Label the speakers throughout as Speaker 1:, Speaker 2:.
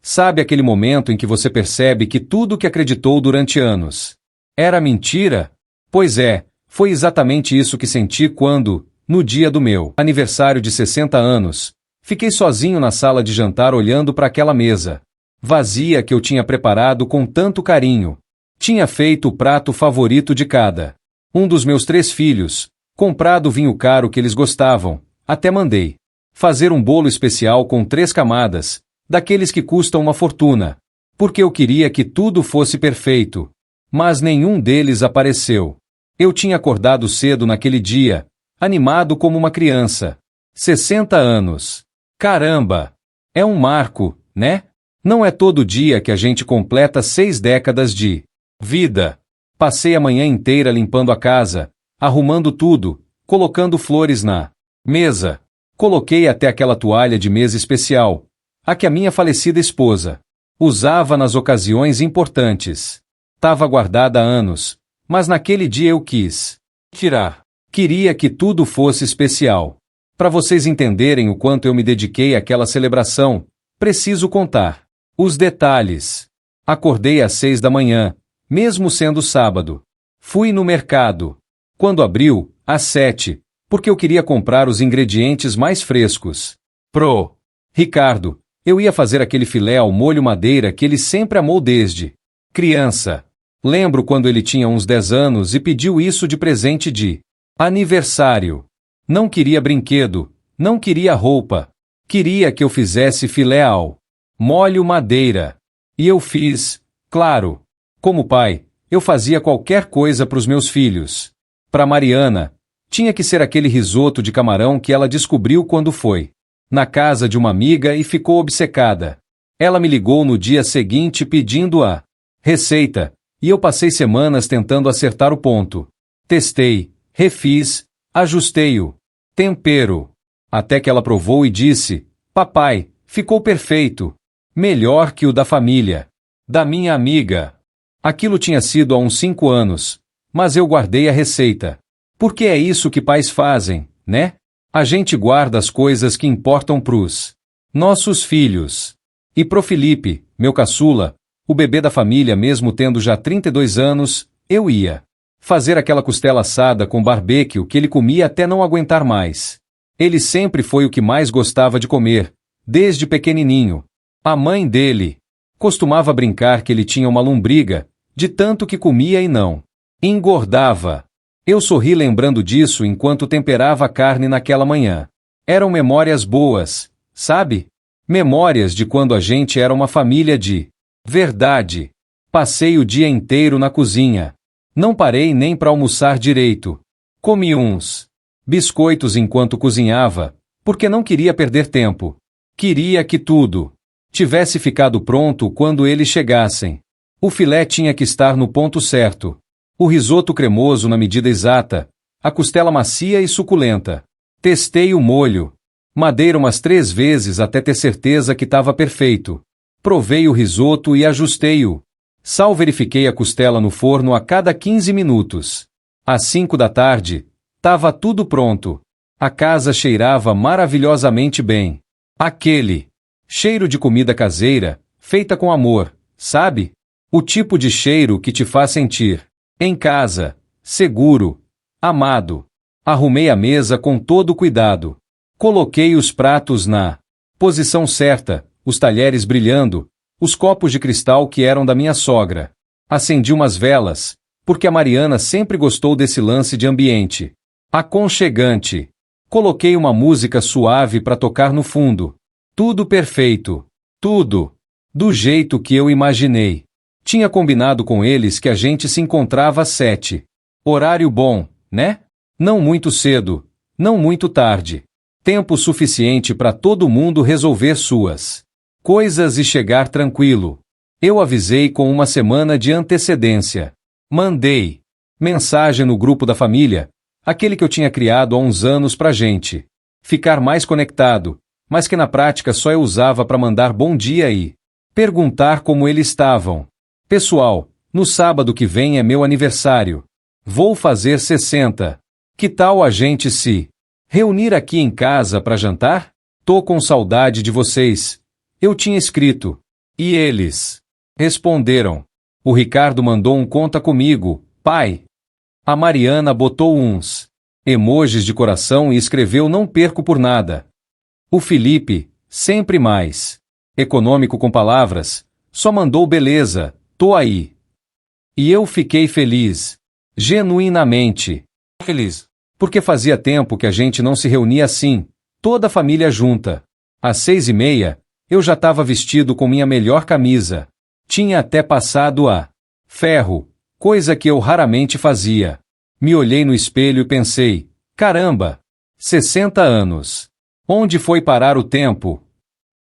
Speaker 1: Sabe aquele momento em que você percebe que tudo que acreditou durante anos era mentira? Pois é, foi exatamente isso que senti quando, no dia do meu aniversário de 60 anos, fiquei sozinho na sala de jantar olhando para aquela mesa vazia que eu tinha preparado com tanto carinho. Tinha feito o prato favorito de cada um dos meus 3 filhos, comprado o vinho caro que eles gostavam, até mandei fazer um bolo especial com 3 camadas, daqueles que custam uma fortuna, porque eu queria que tudo fosse perfeito. Mas nenhum deles apareceu. Eu tinha acordado cedo naquele dia, animado como uma criança. 60 anos. Caramba! É um marco, né? Não é todo dia que a gente completa 6 décadas de vida. Passei a manhã inteira limpando a casa, arrumando tudo, colocando flores na mesa. Coloquei até aquela toalha de mesa especial, a que a minha falecida esposa usava nas ocasiões importantes. Tava guardada há anos, mas naquele dia eu quis tirar. Queria que tudo fosse especial. Para vocês entenderem o quanto eu me dediquei àquela celebração, preciso contar os detalhes. Acordei às 6 da manhã, mesmo sendo sábado. Fui no mercado. Quando abriu, às 7, porque eu queria comprar os ingredientes mais frescos. Pro Ricardo, eu ia fazer aquele filé ao molho madeira que ele sempre amou desde criança. Lembro quando ele tinha uns 10 anos e pediu isso de presente de aniversário. Não queria brinquedo, não queria roupa. Queria que eu fizesse filé ao molho madeira. E eu fiz, claro. Como pai, eu fazia qualquer coisa para os meus filhos. Para Mariana, tinha que ser aquele risoto de camarão que ela descobriu quando foi na casa de uma amiga e ficou obcecada. Ela me ligou no dia seguinte pedindo a receita, e eu passei semanas tentando acertar o ponto. Testei, refiz, ajustei o tempero. Até que ela provou e disse: papai, ficou perfeito. Melhor que o da família. Da minha amiga. Aquilo tinha sido há uns 5 anos, mas eu guardei a receita. Porque é isso que pais fazem, né? A gente guarda as coisas que importam pros nossos filhos. E pro Felipe, meu caçula, o bebê da família mesmo tendo já 32 anos, eu ia fazer aquela costela assada com barbecue que ele comia até não aguentar mais. Ele sempre foi o que mais gostava de comer, desde pequenininho. A mãe dele costumava brincar que ele tinha uma lombriga, de tanto que comia e não engordava. Eu sorri lembrando disso enquanto temperava a carne naquela manhã. Eram memórias boas, sabe? Memórias de quando a gente era uma família de verdade. Passei o dia inteiro na cozinha. Não parei nem para almoçar direito. Comi uns biscoitos enquanto cozinhava, porque não queria perder tempo. Queria que tudo tivesse ficado pronto quando eles chegassem. O filé tinha que estar no ponto certo. O risoto cremoso na medida exata, a costela macia e suculenta. Testei o molho madeira umas 3 vezes até ter certeza que estava perfeito. Provei o risoto e ajustei o sal. Verifiquei a costela no forno a cada 15 minutos. Às 5 da tarde, estava tudo pronto. A casa cheirava maravilhosamente bem. Aquele cheiro de comida caseira, feita com amor, sabe? O tipo de cheiro que te faz sentir em casa, seguro, amado. Arrumei a mesa com todo cuidado. Coloquei os pratos na posição certa, os talheres brilhando, os copos de cristal que eram da minha sogra. Acendi umas velas, porque a Mariana sempre gostou desse lance de ambiente aconchegante. Coloquei uma música suave para tocar no fundo. Tudo perfeito. Tudo do jeito que eu imaginei. Tinha combinado com eles que a gente se encontrava às 7. Horário bom, né? Não muito cedo, não muito tarde. Tempo suficiente para todo mundo resolver suas coisas e chegar tranquilo. Eu avisei com uma semana de antecedência. Mandei mensagem no grupo da família, aquele que eu tinha criado há uns anos pra gente ficar mais conectado, mas que na prática só eu usava para mandar bom dia e perguntar como eles estavam. Pessoal, no sábado que vem é meu aniversário. Vou fazer 60. Que tal a gente se reunir aqui em casa para jantar? Tô com saudade de vocês. Eu tinha escrito E eles responderam: o Ricardo mandou um conta comigo, pai. A Mariana botou uns emojis de coração e escreveu: não perco por nada. O Felipe, sempre mais econômico com palavras, só mandou: beleza, tô aí. E eu fiquei feliz, genuinamente feliz, porque fazia tempo que a gente não se reunia assim, toda a família junta. Às 6h30, eu já estava vestido com minha melhor camisa. Tinha até passado a ferro, coisa que eu raramente fazia. Me olhei no espelho e pensei: caramba, 60 anos. Onde foi parar o tempo?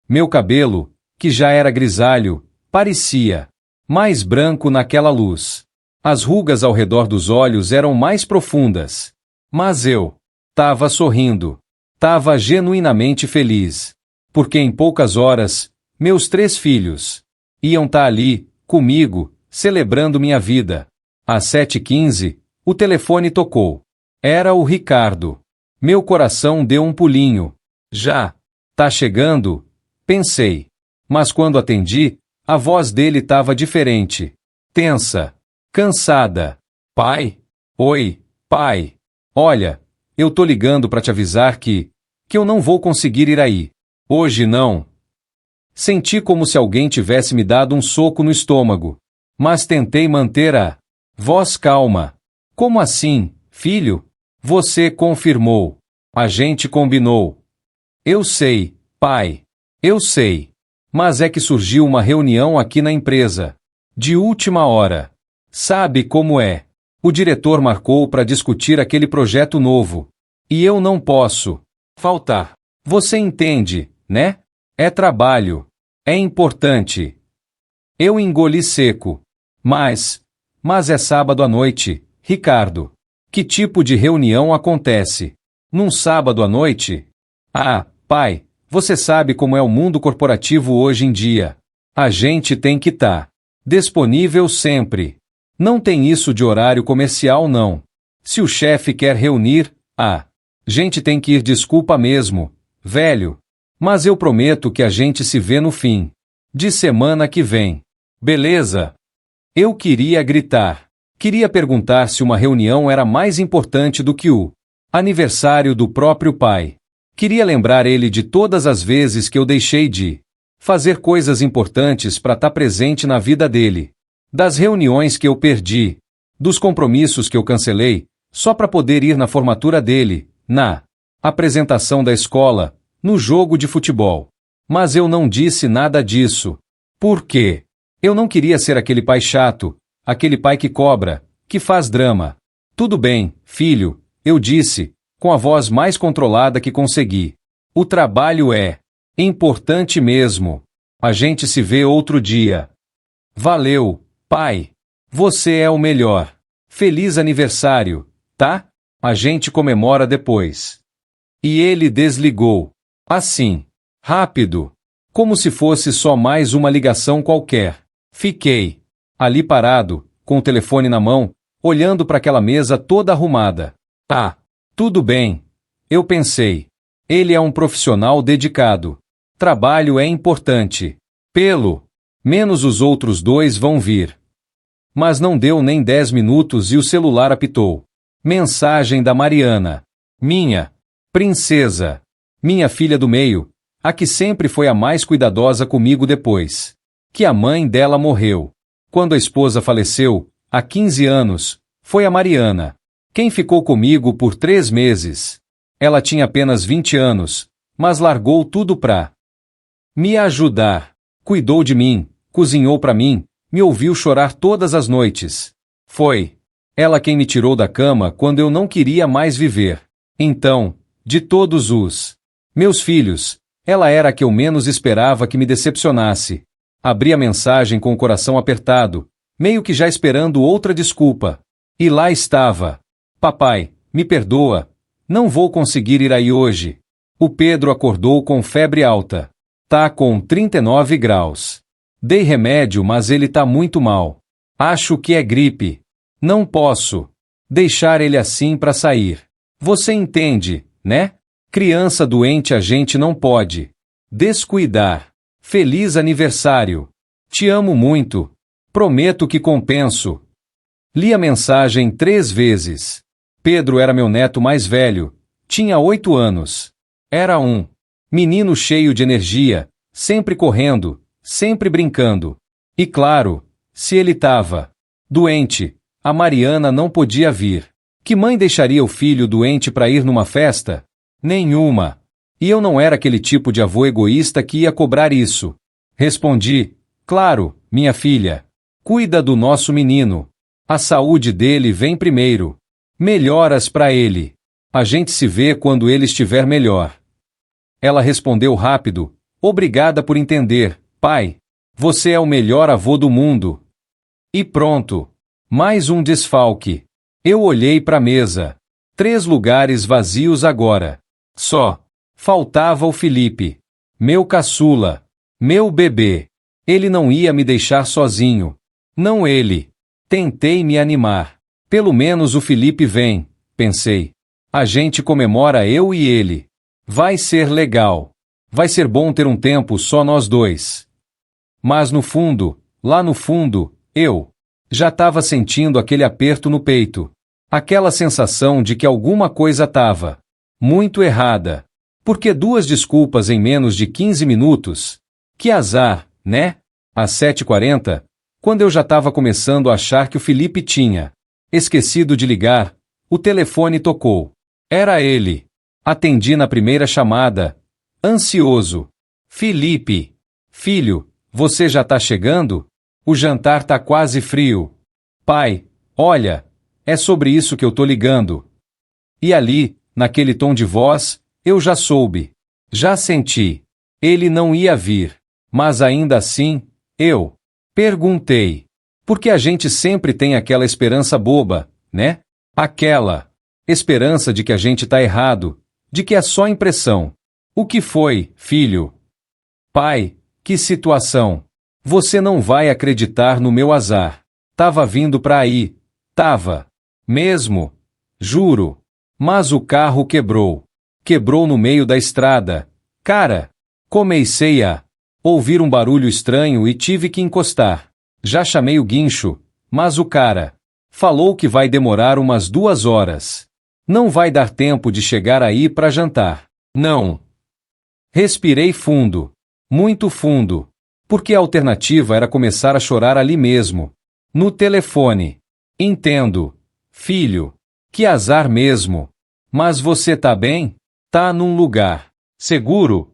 Speaker 1: Meu cabelo, que já era grisalho, parecia mais branco naquela luz. As rugas ao redor dos olhos eram mais profundas. Mas eu tava sorrindo. Tava genuinamente feliz. Porque em poucas horas, meus 3 filhos iam estar ali, comigo, celebrando minha vida. Às 7h15, o telefone tocou. Era o Ricardo. Meu coração deu um pulinho. Já tá chegando? Pensei. Mas quando atendi, a voz dele estava diferente. Tensa. Cansada. Pai? Oi, pai. Olha, eu tô ligando para te avisar que eu não vou conseguir ir aí. Hoje não. Senti como se alguém tivesse me dado um soco no estômago. Mas tentei manter a voz calma. Como assim, filho? Você confirmou. A gente combinou. Eu sei, pai. Eu sei. Mas é que surgiu uma reunião aqui na empresa. De última hora. Sabe como é? O diretor marcou para discutir aquele projeto novo. E eu não posso faltar. Você entende, né? É trabalho. É importante. Eu engoli seco. Mas é sábado à noite, Ricardo. Que tipo de reunião acontece? Num sábado à noite? Ah, pai, você sabe como é o mundo corporativo hoje em dia. A gente tem que estar disponível sempre. Não tem isso de horário comercial, não. Se o chefe quer reunir, gente tem que ir, desculpa mesmo, velho. Mas eu prometo que a gente se vê no fim de semana que vem. Beleza? Eu queria gritar. Queria perguntar se uma reunião era mais importante do que o aniversário do próprio pai. Queria lembrar ele de todas as vezes que eu deixei de fazer coisas importantes para estar presente na vida dele. Das reuniões que eu perdi. Dos compromissos que eu cancelei, só para poder ir na formatura dele, na apresentação da escola, no jogo de futebol. Mas eu não disse nada disso. Por quê? Eu não queria ser aquele pai chato, aquele pai que cobra, que faz drama. Tudo bem, filho, eu disse, com a voz mais controlada que consegui. O trabalho é importante mesmo. A gente se vê outro dia. Valeu, pai. Você é o melhor. Feliz aniversário, tá? A gente comemora depois. E ele desligou. Assim. Rápido. Como se fosse só mais uma ligação qualquer. Fiquei ali parado, com o telefone na mão, olhando para aquela mesa toda arrumada. Tudo bem. Eu pensei. Ele é um profissional dedicado. Trabalho é importante. Pelo menos os outros 2 vão vir. Mas não deu nem 10 minutos e o celular apitou. Mensagem da Mariana. Minha princesa. Minha filha do meio, a que sempre foi a mais cuidadosa comigo depois que a mãe dela morreu. Quando a esposa faleceu, há 15 anos, foi a Mariana. Quem ficou comigo por 3 meses. Ela tinha apenas 20 anos, mas largou tudo pra me ajudar. Cuidou de mim, cozinhou pra mim, me ouviu chorar todas as noites. Foi ela quem me tirou da cama quando eu não queria mais viver. Então, de todos os meus filhos, ela era a que eu menos esperava que me decepcionasse. Abri a mensagem com o coração apertado, meio que já esperando outra desculpa. E lá estava. Papai, me perdoa. Não vou conseguir ir aí hoje. O Pedro acordou com febre alta. Tá com 39 graus. Dei remédio, mas ele tá muito mal. Acho que é gripe. Não posso deixar ele assim para sair. Você entende, né? Criança doente a gente não pode descuidar. Feliz aniversário. Te amo muito. Prometo que compenso. Li a mensagem 3 vezes. Pedro era meu neto mais velho. Tinha 8 anos. Era um menino cheio de energia, sempre correndo, sempre brincando. E claro, se ele estava doente, a Mariana não podia vir. Que mãe deixaria o filho doente para ir numa festa? Nenhuma. E eu não era aquele tipo de avô egoísta que ia cobrar isso. Respondi: claro, minha filha. Cuida do nosso menino. A saúde dele vem primeiro. Melhoras para ele. A gente se vê quando ele estiver melhor. Ela respondeu rápido: obrigada por entender, pai. Você é o melhor avô do mundo. E pronto. Mais um desfalque. Eu olhei para a mesa. 3 lugares vazios agora. Só faltava o Felipe. Meu caçula. Meu bebê. Ele não ia me deixar sozinho. Não ele. Tentei me animar. Pelo menos o Felipe vem, pensei. A gente comemora eu e ele. Vai ser legal. Vai ser bom ter um tempo só nós dois. Mas no fundo, lá no fundo, eu já estava sentindo aquele aperto no peito. Aquela sensação de que alguma coisa estava muito errada. Porque 2 desculpas em menos de 15 minutos? Que azar, né? Às 7h40, quando eu já estava começando a achar que o Felipe tinha esquecido de ligar, o telefone tocou. Era ele. Atendi na primeira chamada, ansioso. Felipe. Filho, você já tá chegando? O jantar tá quase frio. Pai, olha, é sobre isso que eu tô ligando. E ali, naquele tom de voz, eu já soube. Já senti. Ele não ia vir. Mas ainda assim, eu perguntei. Porque a gente sempre tem aquela esperança boba, né? Aquela esperança de que a gente tá errado, de que é só impressão. O que foi, filho? Pai, que situação. Você não vai acreditar no meu azar. Tava vindo pra aí. Tava. Mesmo. Juro. Mas o carro quebrou. Quebrou no meio da estrada. Cara, comecei a ouvir um barulho estranho e tive que encostar. Já chamei o guincho, mas o cara falou que vai demorar umas 2 horas. Não vai dar tempo de chegar aí para jantar. Não. Respirei fundo. Muito fundo. Porque a alternativa era começar a chorar ali mesmo. No telefone. Entendo. Filho. Que azar mesmo. Mas você tá bem? Tá num lugar seguro?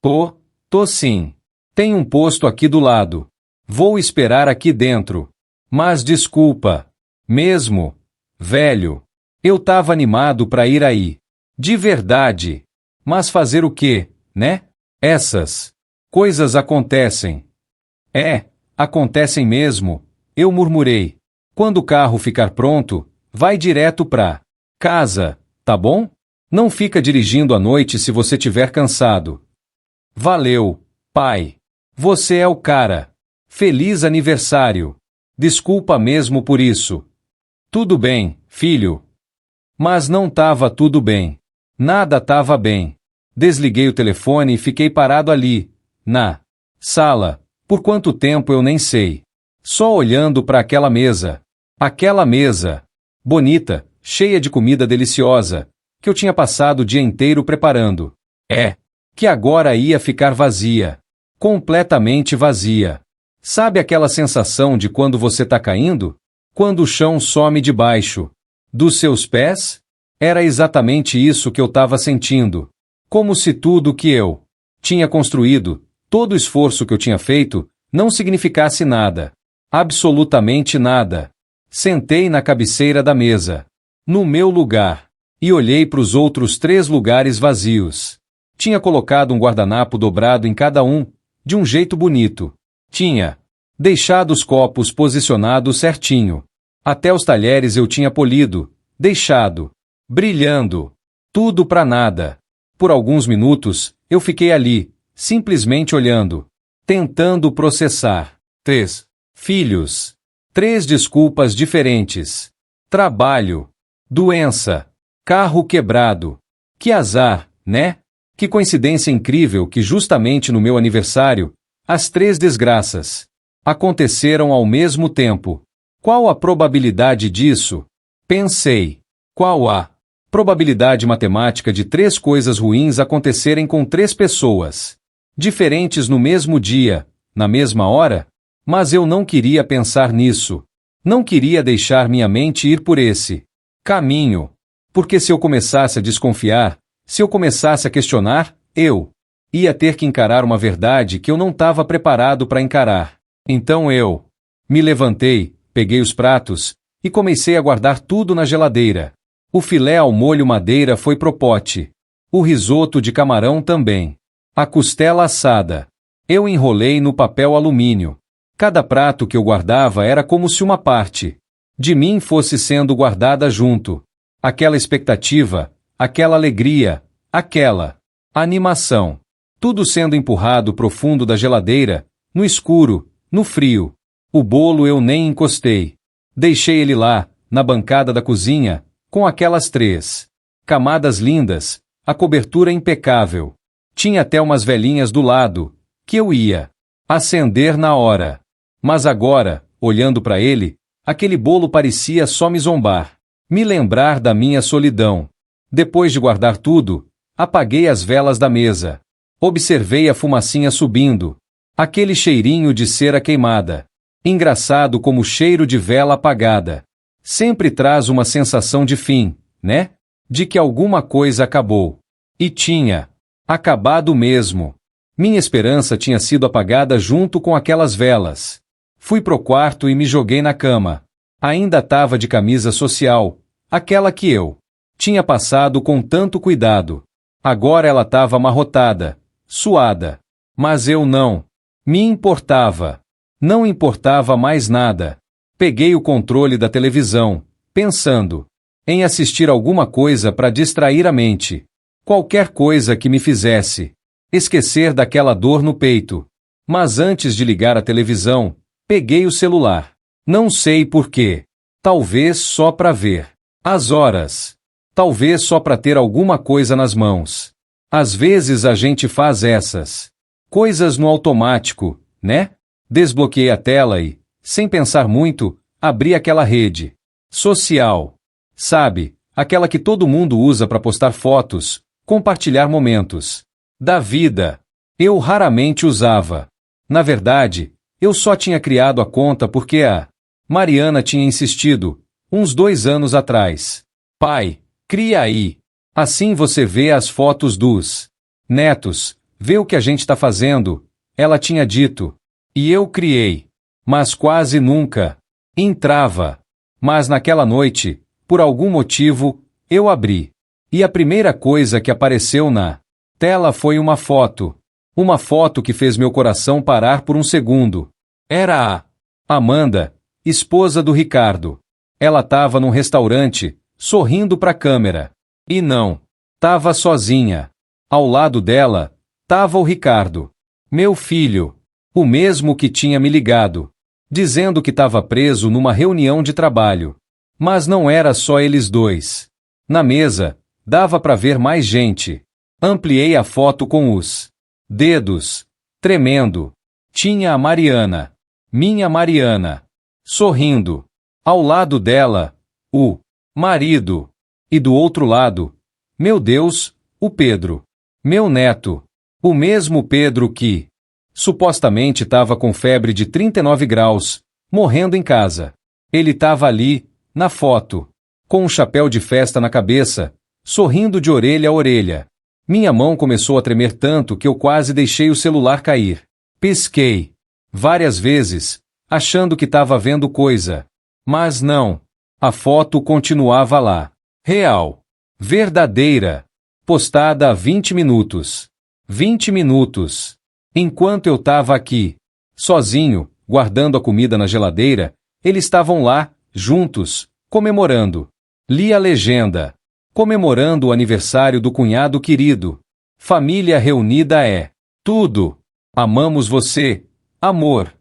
Speaker 1: Tô sim. Tem um posto aqui do lado. Vou esperar aqui dentro. Mas desculpa. Mesmo. Velho. Eu tava animado pra ir aí. De verdade. Mas fazer o quê, né? Essas coisas acontecem. Acontecem mesmo. Eu murmurei. Quando o carro ficar pronto, vai direto pra casa, tá bom? Não fica dirigindo à noite se você tiver cansado. Valeu, pai. Você é o cara. Feliz aniversário. Desculpa mesmo por isso. Tudo bem, filho. Mas não tava tudo bem. Nada tava bem. Desliguei o telefone e fiquei parado ali, na sala. Por quanto tempo eu nem sei. Só olhando para aquela mesa. Aquela mesa. Bonita, cheia de comida deliciosa, que eu tinha passado o dia inteiro preparando. Que agora ia ficar vazia. Completamente vazia. Sabe aquela sensação de quando você tá caindo? Quando o chão some debaixo dos seus pés? Era exatamente isso que eu estava sentindo. Como se tudo que eu tinha construído, todo o esforço que eu tinha feito, não significasse nada. Absolutamente nada. Sentei na cabeceira da mesa, no meu lugar, e olhei para os outros 3 lugares vazios. Tinha colocado um guardanapo dobrado em cada um, de um jeito bonito. Tinha deixado os copos posicionados certinho. Até os talheres eu tinha polido, deixado, brilhando. Tudo pra nada. Por alguns minutos, eu fiquei ali, simplesmente olhando, tentando processar. 3 filhos. 3 desculpas diferentes. Trabalho. Doença. Carro quebrado. Que azar, né? Que coincidência incrível que justamente no meu aniversário, as 3 desgraças Aconteceram ao mesmo tempo. Qual a probabilidade disso? Pensei. Qual a probabilidade matemática de 3 coisas ruins acontecerem com 3 pessoas diferentes no mesmo dia, na mesma hora? Mas eu não queria pensar nisso. Não queria deixar minha mente ir por esse caminho. Porque se eu começasse a desconfiar, se eu começasse a questionar, eu ia ter que encarar uma verdade que eu não estava preparado para encarar. Então eu me levantei, peguei os pratos e comecei a guardar tudo na geladeira. O filé ao molho madeira foi pro pote. O risoto de camarão também. A costela assada. Eu enrolei no papel alumínio. Cada prato que eu guardava era como se uma parte de mim fosse sendo guardada junto. Aquela expectativa, aquela alegria, aquela animação. Tudo sendo empurrado pro fundo da geladeira, no escuro, no frio. O bolo eu nem encostei. Deixei ele lá, na bancada da cozinha, com aquelas 3 camadas lindas, a cobertura impecável. Tinha até umas velhinhas do lado, que eu ia acender na hora. Mas agora, olhando para ele, aquele bolo parecia só me zombar, me lembrar da minha solidão. Depois de guardar tudo, apaguei as velas da mesa. Observei a fumacinha subindo. Aquele cheirinho de cera queimada. Engraçado como o cheiro de vela apagada sempre traz uma sensação de fim, né? De que alguma coisa acabou. E tinha acabado mesmo. Minha esperança tinha sido apagada junto com aquelas velas. Fui pro quarto e me joguei na cama. Ainda estava de camisa social, aquela que eu tinha passado com tanto cuidado. Agora ela estava amarrotada, suada. Mas eu não me importava. Não importava mais nada. Peguei o controle da televisão, pensando em assistir alguma coisa para distrair a mente. Qualquer coisa que me fizesse esquecer daquela dor no peito. Mas antes de ligar a televisão, peguei o celular. Não sei por quê. Talvez só para ver as horas. Talvez só para ter alguma coisa nas mãos. Às vezes a gente faz essas coisas no automático, né? Desbloqueei a tela e, sem pensar muito, abri aquela rede social. Sabe, aquela que todo mundo usa para postar fotos, compartilhar momentos da vida. Eu raramente usava. Na verdade, eu só tinha criado a conta porque a Mariana tinha insistido, uns 2 anos atrás. Pai, cria aí. Assim você vê as fotos dos netos, vê o que a gente está fazendo, ela tinha dito. E eu criei. Mas quase nunca entrava. Mas naquela noite, por algum motivo, eu abri. E a primeira coisa que apareceu na tela foi uma foto. Uma foto que fez meu coração parar por um segundo. Era a Amanda, esposa do Ricardo. Ela estava num restaurante, sorrindo para a câmera. E não, estava sozinha. Ao lado dela, estava o Ricardo. Meu filho. O mesmo que tinha me ligado, dizendo que estava preso numa reunião de trabalho. Mas não era só eles dois. Na mesa, dava para ver mais gente. Ampliei a foto com os dedos, tremendo. Tinha a Mariana, minha Mariana, sorrindo. Ao lado dela, o marido. E do outro lado, meu Deus, o Pedro, meu neto. O mesmo Pedro que supostamente estava com febre de 39 graus, morrendo em casa. Ele estava ali, na foto, com um chapéu de festa na cabeça, sorrindo de orelha a orelha. Minha mão começou a tremer tanto que eu quase deixei o celular cair. Pisquei várias vezes, achando que estava vendo coisa. Mas não. A foto continuava lá. Real. Verdadeira. Postada há 20 minutos. 20 minutos. Enquanto eu estava aqui, sozinho, guardando a comida na geladeira, eles estavam lá, juntos, comemorando. Li a legenda. Comemorando o aniversário do cunhado querido. Família reunida é tudo. Amamos você, amor.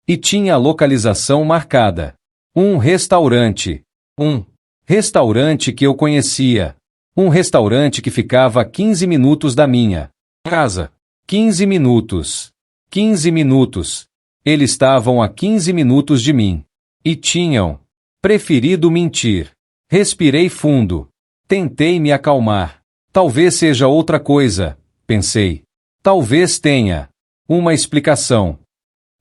Speaker 1: E tinha a localização marcada. Um restaurante. Um restaurante que eu conhecia. Um restaurante que ficava a 15 minutos da minha casa. 15 minutos. 15 minutos. Eles estavam a 15 minutos de mim. E tinham preferido mentir. Respirei fundo. Tentei me acalmar. Talvez seja outra coisa, pensei. Talvez tenha uma explicação.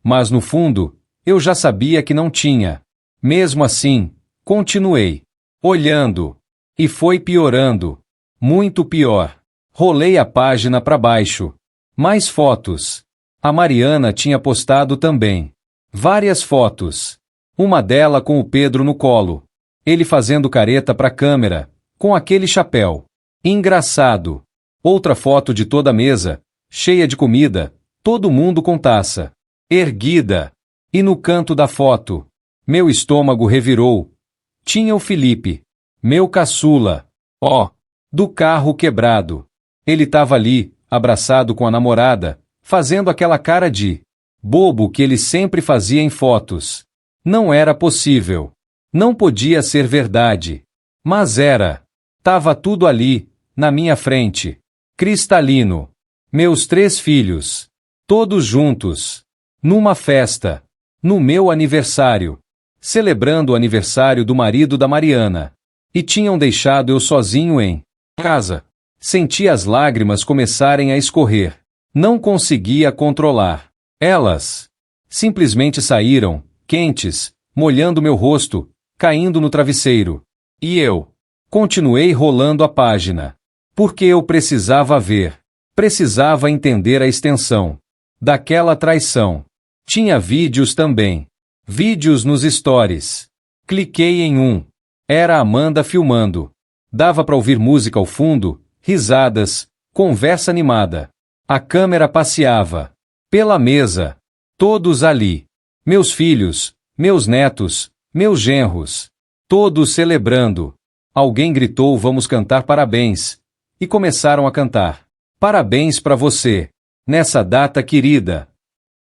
Speaker 1: Mas no fundo, eu já sabia que não tinha. Mesmo assim, continuei olhando. E foi piorando. Muito pior. Rolei a página para baixo. Mais fotos. A Mariana tinha postado também. Várias fotos. Uma dela com o Pedro no colo. Ele fazendo careta para a câmera, com aquele chapéu. Engraçado. Outra foto de toda a mesa, cheia de comida, todo mundo com taça. Erguida. E no canto da foto, meu estômago revirou. Tinha o Felipe. Meu caçula. Do carro quebrado. Ele estava ali, abraçado com a namorada, fazendo aquela cara de bobo que ele sempre fazia em fotos. Não era possível. Não podia ser verdade. Mas era. Tava tudo ali, na minha frente. Cristalino. Meus 3 filhos. Todos juntos. Numa festa. No meu aniversário. Celebrando o aniversário do marido da Mariana. E tinham deixado eu sozinho em casa. Senti as lágrimas começarem a escorrer. Não conseguia controlar. Elas simplesmente saíram, quentes, molhando meu rosto, caindo no travesseiro. E eu continuei rolando a página. Porque eu precisava ver. Precisava entender a extensão daquela traição. Tinha vídeos também. Vídeos nos stories. Cliquei em um. Era a Amanda filmando. Dava para ouvir música ao fundo, risadas, conversa animada. A câmera passeava pela mesa. Todos ali. Meus filhos, meus netos, meus genros. Todos celebrando. Alguém gritou: "Vamos cantar parabéns." E começaram a cantar. Parabéns para você, nessa data querida.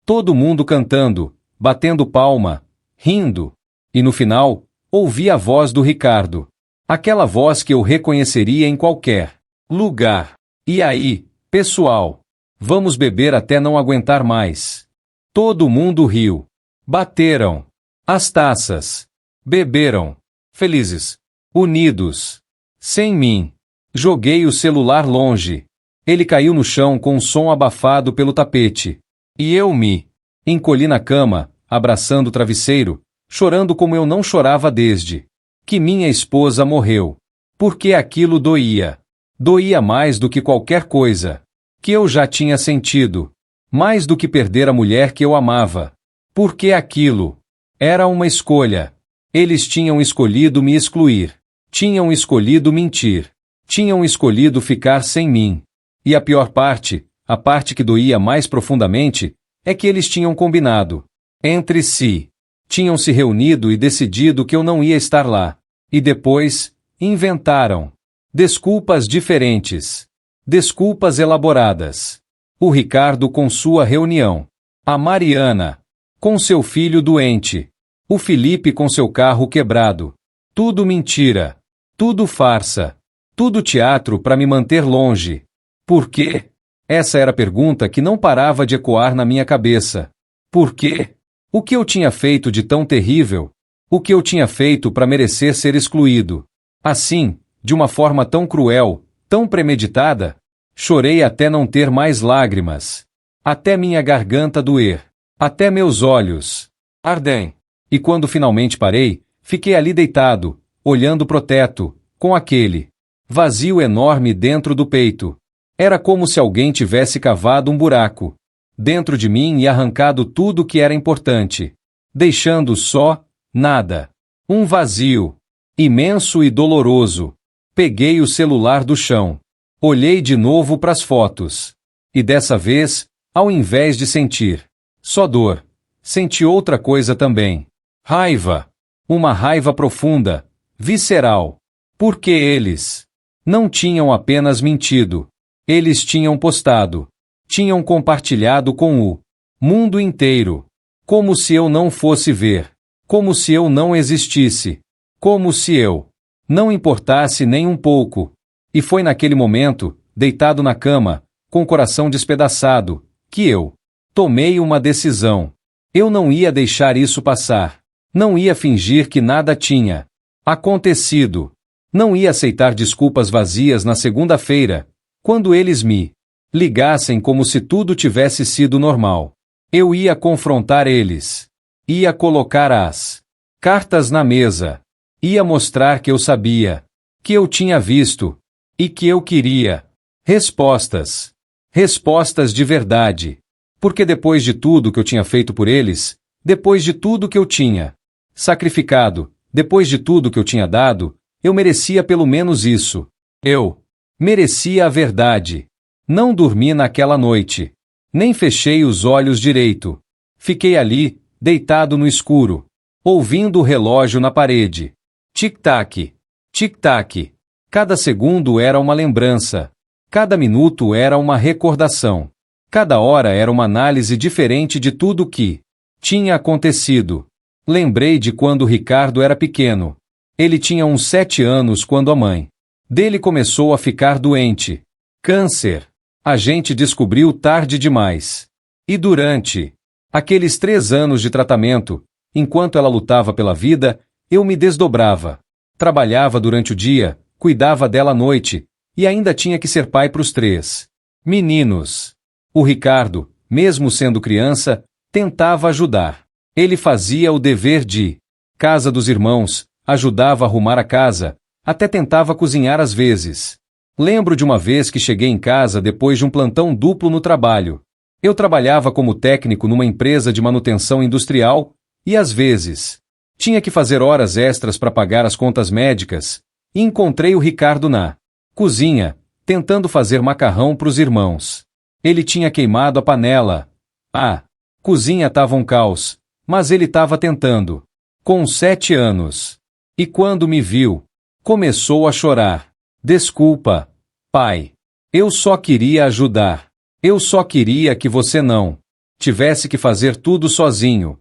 Speaker 1: Todo mundo cantando, batendo palma, rindo. E no final, ouvi a voz do Ricardo. Aquela voz que eu reconheceria em qualquer lugar. E aí, pessoal? Vamos beber até não aguentar mais. Todo mundo riu. Bateram as taças. Beberam. Felizes. Unidos. Sem mim. Joguei o celular longe. Ele caiu no chão com um som abafado pelo tapete. E eu me encolhi na cama, abraçando o travesseiro, chorando como eu não chorava desde que minha esposa morreu. Porque aquilo doía. Doía mais do que qualquer coisa que eu já tinha sentido. Mais do que perder a mulher que eu amava. Porque aquilo era uma escolha. Eles tinham escolhido me excluir. Tinham escolhido mentir. Tinham escolhido ficar sem mim. E a pior parte, a parte que doía mais profundamente, é que eles tinham combinado entre si. Tinham se reunido e decidido que eu não ia estar lá. E depois, inventaram desculpas diferentes. Desculpas elaboradas. O Ricardo com sua reunião. A Mariana com seu filho doente. O Felipe com seu carro quebrado. Tudo mentira. Tudo farsa. Tudo teatro para me manter longe. Por quê? Essa era a pergunta que não parava de ecoar na minha cabeça. Por quê? O que eu tinha feito de tão terrível? O que eu tinha feito para merecer ser excluído? Assim, de uma forma tão cruel, tão premeditada? Chorei até não ter mais lágrimas. Até minha garganta doer. Até meus olhos ardem. E quando finalmente parei, fiquei ali deitado, olhando pro teto, com aquele vazio enorme dentro do peito. Era como se alguém tivesse cavado um buraco dentro de mim e arrancado tudo que era importante, deixando só nada. Um vazio imenso e doloroso. Peguei o celular do chão. Olhei de novo para as fotos. E dessa vez, ao invés de sentir só dor, senti outra coisa também. Raiva. Uma raiva profunda, visceral. Porque eles não tinham apenas mentido. Eles tinham postado. Tinham compartilhado com o mundo inteiro. Como se eu não fosse ver. Como se eu não existisse. Como se eu não importasse nem um pouco. E foi naquele momento, deitado na cama, com o coração despedaçado, que eu tomei uma decisão. Eu não ia deixar isso passar. Não ia fingir que nada tinha acontecido. Não ia aceitar desculpas vazias na segunda-feira, quando eles me ligassem como se tudo tivesse sido normal. Eu ia confrontar eles. Ia colocar as cartas na mesa. Ia mostrar que eu sabia, que eu tinha visto, e que eu queria respostas. Respostas de verdade. Porque depois de tudo que eu tinha feito por eles, depois de tudo que eu tinha sacrificado, depois de tudo que eu tinha dado, eu merecia pelo menos isso. Eu merecia a verdade. Não dormi naquela noite. Nem fechei os olhos direito. Fiquei ali, deitado no escuro, ouvindo o relógio na parede. Tic-tac, tic-tac. Cada segundo era uma lembrança. Cada minuto era uma recordação. Cada hora era uma análise diferente de tudo o que tinha acontecido. Lembrei de quando Ricardo era pequeno. Ele tinha uns 7 anos quando a mãe dele começou a ficar doente. Câncer. A gente descobriu tarde demais. E durante aqueles 3 anos de tratamento, enquanto ela lutava pela vida, eu me desdobrava. Trabalhava durante o dia, cuidava dela à noite, e ainda tinha que ser pai para os 3 meninos. O Ricardo, mesmo sendo criança, tentava ajudar. Ele fazia o dever de casa dos irmãos, ajudava a arrumar a casa, até tentava cozinhar às vezes. Lembro de uma vez que cheguei em casa depois de um plantão duplo no trabalho. Eu trabalhava como técnico numa empresa de manutenção industrial e, às vezes, tinha que fazer horas extras para pagar as contas médicas, e encontrei o Ricardo na cozinha, tentando fazer macarrão para os irmãos. Ele tinha queimado a panela. A cozinha estava um caos, mas ele estava tentando. Com 7 anos. E quando me viu, começou a chorar. Desculpa, pai. Eu só queria ajudar. Eu só queria que você não tivesse que fazer tudo sozinho.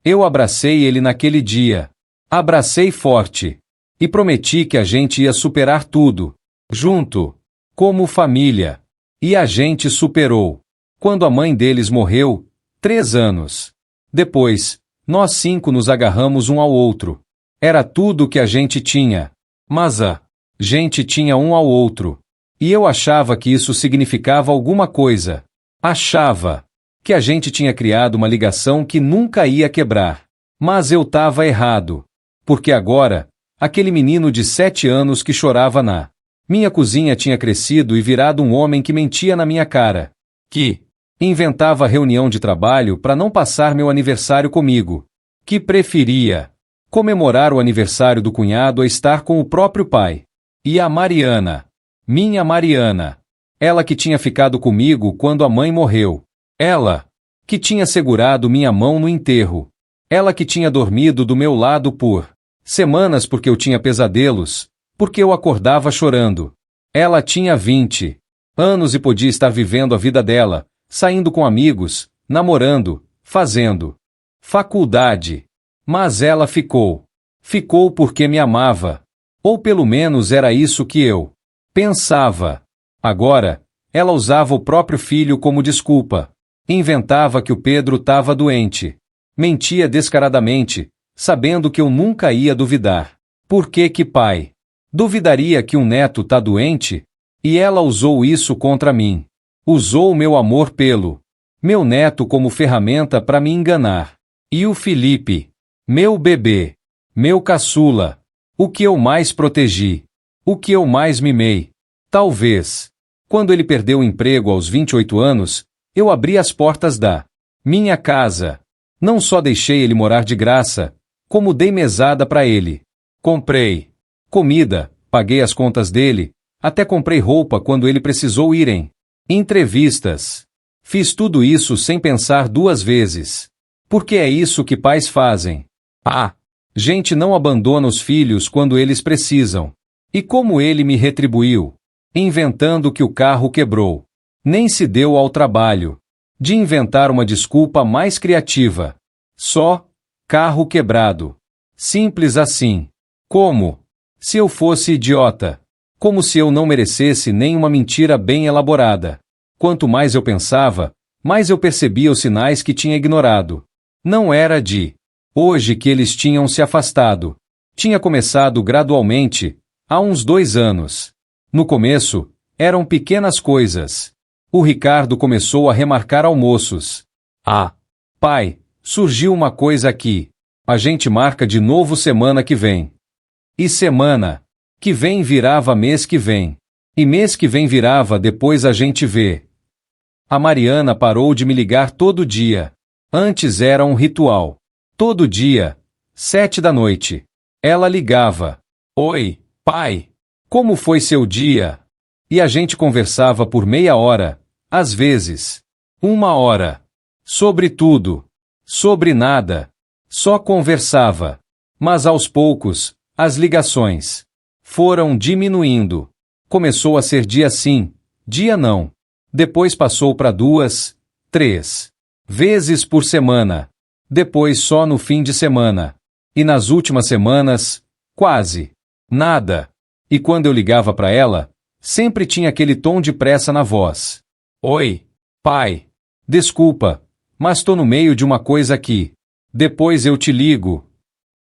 Speaker 1: Eu abracei ele naquele dia. Abracei forte. E prometi que a gente ia superar tudo. Junto. Como família. E a gente superou. Quando a mãe deles morreu, 3 anos depois, nós 5 nos agarramos um ao outro. Era tudo que a gente tinha. Mas a gente tinha um ao outro. E eu achava que isso significava alguma coisa. Achava que a gente tinha criado uma ligação que nunca ia quebrar. Mas eu estava errado. Porque agora, aquele menino de 7 anos que chorava na minha cozinha tinha crescido e virado um homem que mentia na minha cara. Que inventava reunião de trabalho para não passar meu aniversário comigo. Que preferia comemorar o aniversário do cunhado a estar com o próprio pai. E a Mariana. Minha Mariana. Ela que tinha ficado comigo quando a mãe morreu. Ela que tinha segurado minha mão no enterro. Ela que tinha dormido do meu lado por semanas porque eu tinha pesadelos, porque eu acordava chorando. Ela tinha 20 anos e podia estar vivendo a vida dela, saindo com amigos, namorando, fazendo faculdade. Mas ela ficou. Ficou porque me amava. Ou pelo menos era isso que eu pensava. Agora, ela usava o próprio filho como desculpa. Inventava que o Pedro estava doente. Mentia descaradamente, sabendo que eu nunca ia duvidar. Por que pai duvidaria que um neto tá doente? E ela usou isso contra mim. Usou o meu amor pelo meu neto como ferramenta para me enganar. E o Felipe, meu bebê, meu caçula, o que eu mais protegi, o que eu mais mimei. Talvez, quando ele perdeu o emprego aos 28 anos, eu abri as portas da minha casa. Não só deixei ele morar de graça, como dei mesada para ele. Comprei comida, paguei as contas dele, até comprei roupa quando ele precisou ir em entrevistas. Fiz tudo isso sem pensar 2 vezes. Porque é isso que pais fazem. Gente não abandona os filhos quando eles precisam. E como ele me retribuiu? Inventando que o carro quebrou. Nem se deu ao trabalho de inventar uma desculpa mais criativa. Só carro quebrado. Simples assim. Como se eu fosse idiota. Como se eu não merecesse nem uma mentira bem elaborada. Quanto mais eu pensava, mais eu percebia os sinais que tinha ignorado. Não era de hoje que eles tinham se afastado. Tinha começado gradualmente, há uns 2 anos. No começo, eram pequenas coisas. O Ricardo começou a remarcar almoços. Ah, pai, surgiu uma coisa aqui. A gente marca de novo semana que vem. E semana que vem virava mês que vem. E mês que vem virava depois a gente vê. A Mariana parou de me ligar todo dia. Antes era um ritual. Todo dia, 7 da noite. Ela ligava. Oi, pai. Como foi seu dia? E a gente conversava por meia hora, às vezes 1 hora. Sobre tudo. Sobre nada. Só conversava. Mas aos poucos, as ligações foram diminuindo. Começou a ser dia sim, dia não. Depois passou para 2, 3 vezes por semana. Depois só no fim de semana. E nas últimas semanas, quase nada. E quando eu ligava para ela, sempre tinha aquele tom de pressa na voz. Oi, pai. Desculpa, mas tô no meio de uma coisa aqui. Depois eu te ligo.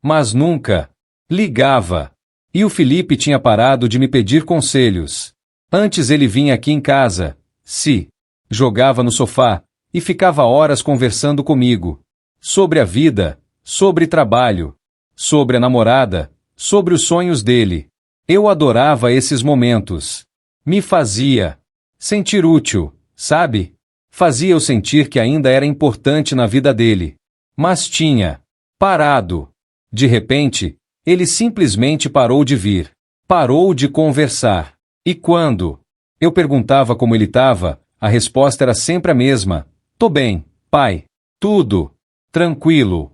Speaker 1: Mas nunca ligava. E o Felipe tinha parado de me pedir conselhos. Antes ele vinha aqui em casa, se jogava no sofá e ficava horas conversando comigo. Sobre a vida, sobre trabalho, sobre a namorada, sobre os sonhos dele. Eu adorava esses momentos. Me fazia sentir útil, sabe? Fazia eu sentir que ainda era importante na vida dele. Mas tinha parado. De repente, ele simplesmente parou de vir. Parou de conversar. E quando eu perguntava como ele estava, a resposta era sempre a mesma. Tô bem, pai. Tudo tranquilo.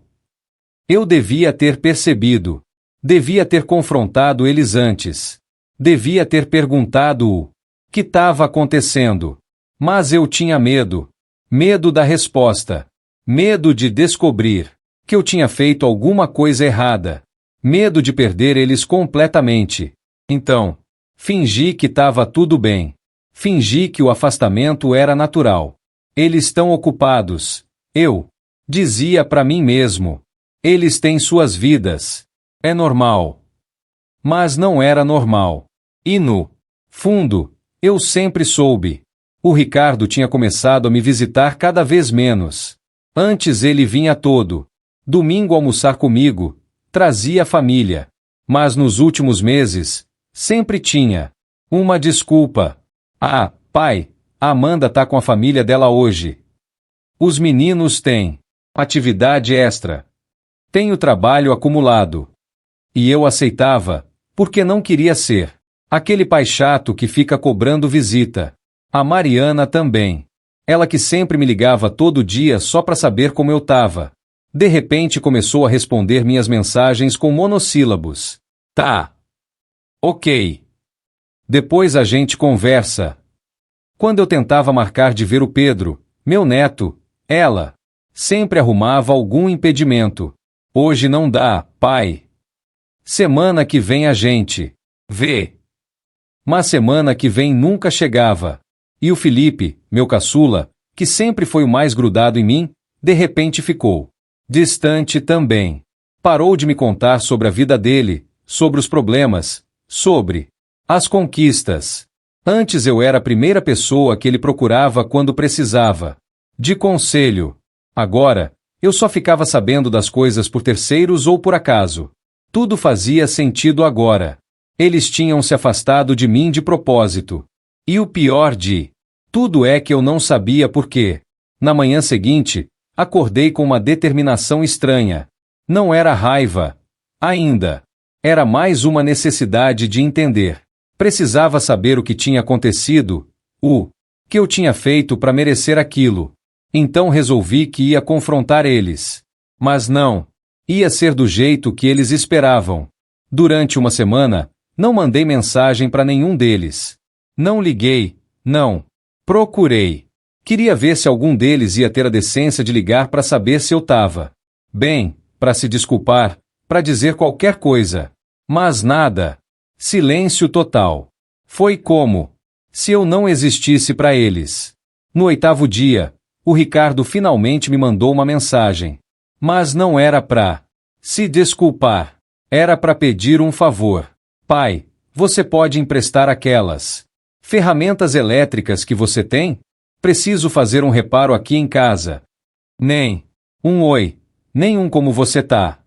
Speaker 1: Eu devia ter percebido. Devia ter confrontado eles antes. Devia ter perguntado o que estava acontecendo. Mas eu tinha medo. Medo da resposta. Medo de descobrir que eu tinha feito alguma coisa errada. Medo de perder eles completamente. Então, fingi que estava tudo bem. Fingi que o afastamento era natural. Eles estão ocupados. Eu dizia para mim mesmo. Eles têm suas vidas. É normal. Mas não era normal. E no fundo, eu sempre soube. O Ricardo tinha começado a me visitar cada vez menos. Antes ele vinha todo domingo almoçar comigo, trazia a família. Mas nos últimos meses, sempre tinha uma desculpa. Ah, pai, a Amanda tá com a família dela hoje. Os meninos têm atividade extra. Tenho trabalho acumulado. E eu aceitava, porque não queria ser aquele pai chato que fica cobrando visita. A Mariana também. Ela que sempre me ligava todo dia só para saber como eu tava. De repente começou a responder minhas mensagens com monossílabos. Tá. Ok. Depois a gente conversa. Quando eu tentava marcar de ver o Pedro, meu neto, ela sempre arrumava algum impedimento. Hoje não dá, pai. Semana que vem a gente vê. Mas semana que vem nunca chegava. E o Felipe, meu caçula, que sempre foi o mais grudado em mim, de repente ficou distante também. Parou de me contar sobre a vida dele, sobre os problemas, sobre as conquistas. Antes eu era a primeira pessoa que ele procurava quando precisava de conselho. Agora, eu só ficava sabendo das coisas por terceiros ou por acaso. Tudo fazia sentido agora. Eles tinham se afastado de mim de propósito. E o pior de tudo é que eu não sabia por quê. Na manhã seguinte, acordei com uma determinação estranha. Não era raiva. Ainda. Era mais uma necessidade de entender. Precisava saber o que tinha acontecido, o que eu tinha feito para merecer aquilo. Então resolvi que ia confrontar eles. Mas não. Ia ser do jeito que eles esperavam. Durante uma semana, não mandei mensagem para nenhum deles. Não liguei, não. Procurei. Queria ver se algum deles ia ter a decência de ligar para saber se eu tava bem, para se desculpar, para dizer qualquer coisa. Mas nada. Silêncio total. Foi como se eu não existisse para eles. No 8º dia, o Ricardo finalmente me mandou uma mensagem. Mas não era pra se desculpar. Era pra pedir um favor. Pai, você pode emprestar aquelas ferramentas elétricas que você tem? Preciso fazer um reparo aqui em casa. Nem um oi, nem um como você tá.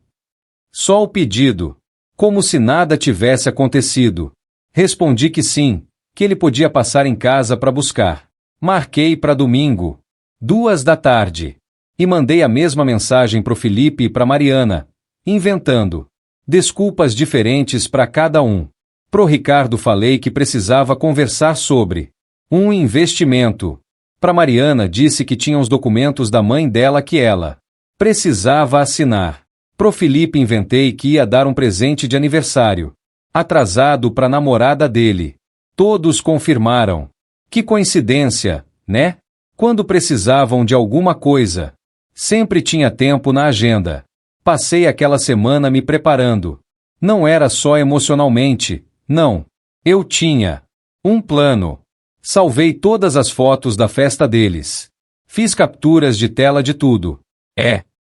Speaker 1: Só o pedido. Como se nada tivesse acontecido. Respondi que sim, que ele podia passar em casa para buscar. Marquei para domingo, 2 da tarde. E mandei a mesma mensagem pro Felipe e pra Mariana, inventando desculpas diferentes para cada um. Pro Ricardo falei que precisava conversar sobre um investimento. Pra Mariana disse que tinha os documentos da mãe dela que ela precisava assinar. Pro Felipe inventei que ia dar um presente de aniversário atrasado pra namorada dele. Todos confirmaram. Que coincidência, né? Quando precisavam de alguma coisa, sempre tinha tempo na agenda. Passei aquela semana me preparando. Não era só emocionalmente, não. Eu tinha um plano. Salvei todas as fotos da festa deles. Fiz capturas de tela de tudo.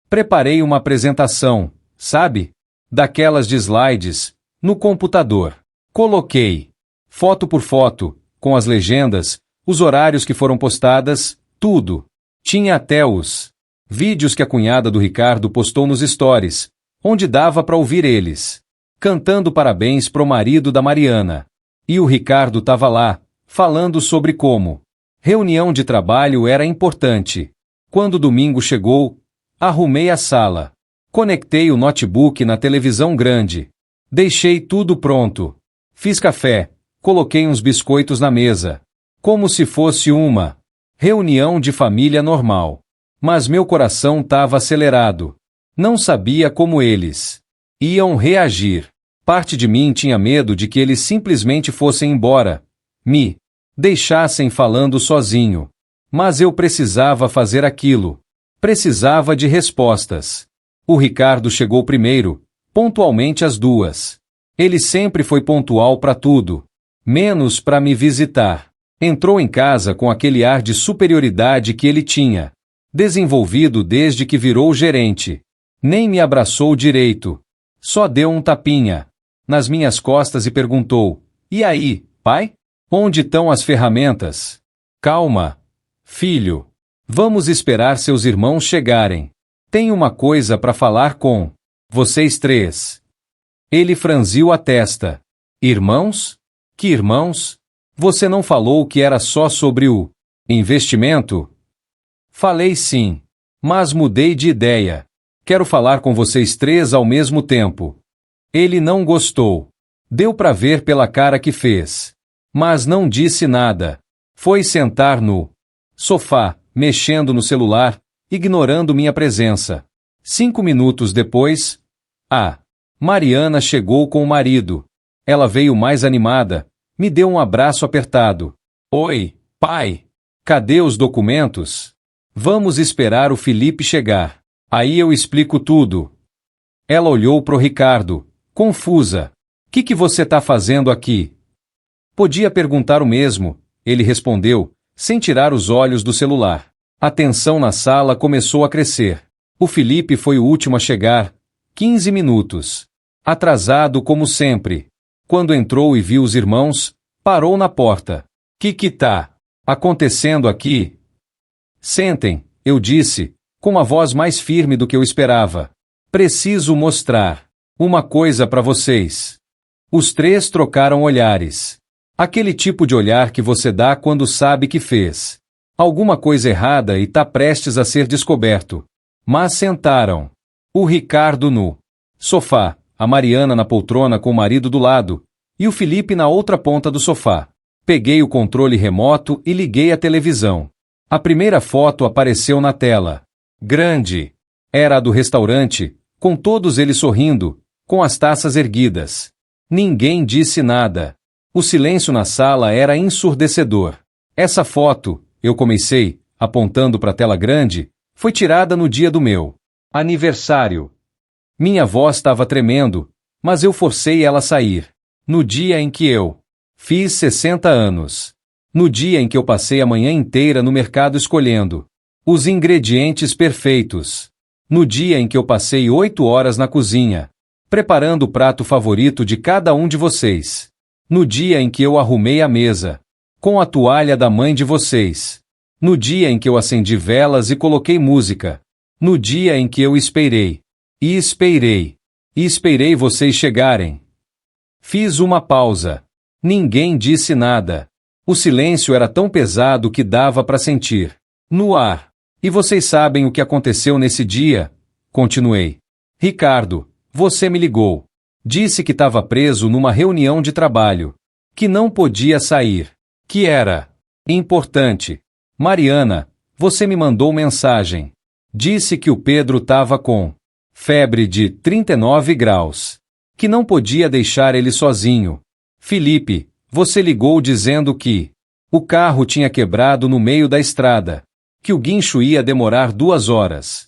Speaker 1: Preparei uma apresentação, sabe? Daquelas de slides, no computador. Coloquei foto por foto, com as legendas, os horários que foram postadas, tudo. Tinha até os vídeos que a cunhada do Ricardo postou nos stories, onde dava para ouvir eles cantando parabéns pro marido da Mariana. E o Ricardo tava lá, falando sobre como reunião de trabalho era importante. Quando domingo chegou, arrumei a sala. Conectei o notebook na televisão grande. Deixei tudo pronto. Fiz café. Coloquei uns biscoitos na mesa. Como se fosse uma reunião de família normal. Mas meu coração tava acelerado. Não sabia como eles iam reagir. Parte de mim tinha medo de que eles simplesmente fossem embora. Me deixassem falando sozinho. Mas eu precisava fazer aquilo. Precisava de respostas. O Ricardo chegou primeiro, pontualmente às 2. Ele sempre foi pontual para tudo, menos para me visitar. Entrou em casa com aquele ar de superioridade que ele tinha desenvolvido desde que virou gerente. Nem me abraçou direito. Só deu um tapinha nas minhas costas e perguntou: "E aí, pai? Onde estão as ferramentas?" "Calma, filho. Vamos esperar seus irmãos chegarem. Tenho uma coisa para falar com vocês 3. Ele franziu a testa. "Irmãos? Que irmãos? Você não falou que era só sobre o investimento?" "Falei sim, mas mudei de ideia. Quero falar com vocês 3 ao mesmo tempo." Ele não gostou. Deu para ver pela cara que fez. Mas não disse nada. Foi sentar no sofá, mexendo no celular, ignorando minha presença. 5 minutos depois, a Mariana chegou com o marido. Ela veio mais animada, me deu um abraço apertado. "Oi, pai. Cadê os documentos?" "Vamos esperar o Felipe chegar. Aí eu explico tudo." Ela olhou pro Ricardo, confusa. Que você tá fazendo aqui?" Podia perguntar o mesmo, ele respondeu, sem tirar os olhos do celular. A tensão na sala começou a crescer. O Felipe foi o último a chegar, 15 minutos. Atrasado como sempre. Quando entrou e viu os irmãos, parou na porta. Que tá acontecendo aqui?" "Sentem", eu disse, com uma voz mais firme do que eu esperava. "Preciso mostrar uma coisa para vocês." Os 3 trocaram olhares. Aquele tipo de olhar que você dá quando sabe que fez alguma coisa errada e tá prestes a ser descoberto. Mas sentaram. O Ricardo no sofá, a Mariana na poltrona com o marido do lado, e o Felipe na outra ponta do sofá. Peguei o controle remoto e liguei a televisão. A primeira foto apareceu na tela. Grande. Era a do restaurante, com todos eles sorrindo, com as taças erguidas. Ninguém disse nada. O silêncio na sala era ensurdecedor. "Essa foto", eu comecei, apontando para a tela grande, "foi tirada no dia do meu aniversário." Minha voz estava tremendo, mas eu forcei ela a sair. "No dia em que eu fiz 60 anos. No dia em que eu passei a manhã inteira no mercado escolhendo os ingredientes perfeitos. No dia em que eu passei 8 horas na cozinha, preparando o prato favorito de cada um de vocês. No dia em que eu arrumei a mesa, com a toalha da mãe de vocês. No dia em que eu acendi velas e coloquei música. No dia em que eu esperei. E esperei. E esperei vocês chegarem. Fiz uma pausa. Ninguém disse nada. O silêncio era tão pesado que dava para sentir. No ar. E vocês sabem o que aconteceu nesse dia? Continuei. Ricardo, você me ligou. Disse que estava preso numa reunião de trabalho. Que não podia sair. Que era importante. Mariana, você me mandou mensagem. Disse que o Pedro estava com febre de 39 graus. Que não podia deixar ele sozinho. Felipe, você ligou dizendo que o carro tinha quebrado no meio da estrada. Que o guincho ia demorar 2 horas.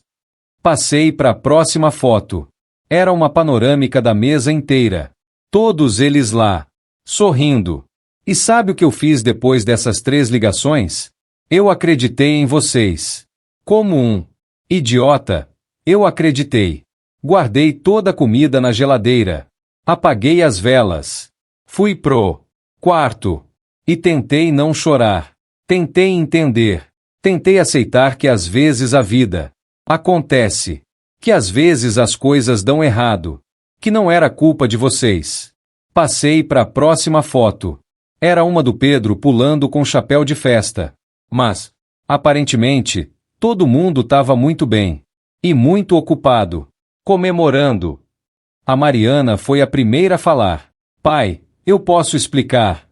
Speaker 1: Passei para a próxima foto. Era uma panorâmica da mesa inteira. Todos eles lá, sorrindo. E sabe o que eu fiz depois dessas 3 ligações? Eu acreditei em vocês. Como um idiota, eu acreditei. Guardei toda a comida na geladeira. Apaguei as velas. Fui pro quarto. E tentei não chorar. Tentei entender. Tentei aceitar que às vezes a vida acontece. Que às vezes as coisas dão errado. Que não era culpa de vocês. Passei para a próxima foto. Era uma do Pedro pulando com chapéu de festa. Mas, aparentemente, todo mundo estava muito bem. E muito ocupado. Comemorando. A Mariana foi a primeira a falar. Pai, eu posso explicar.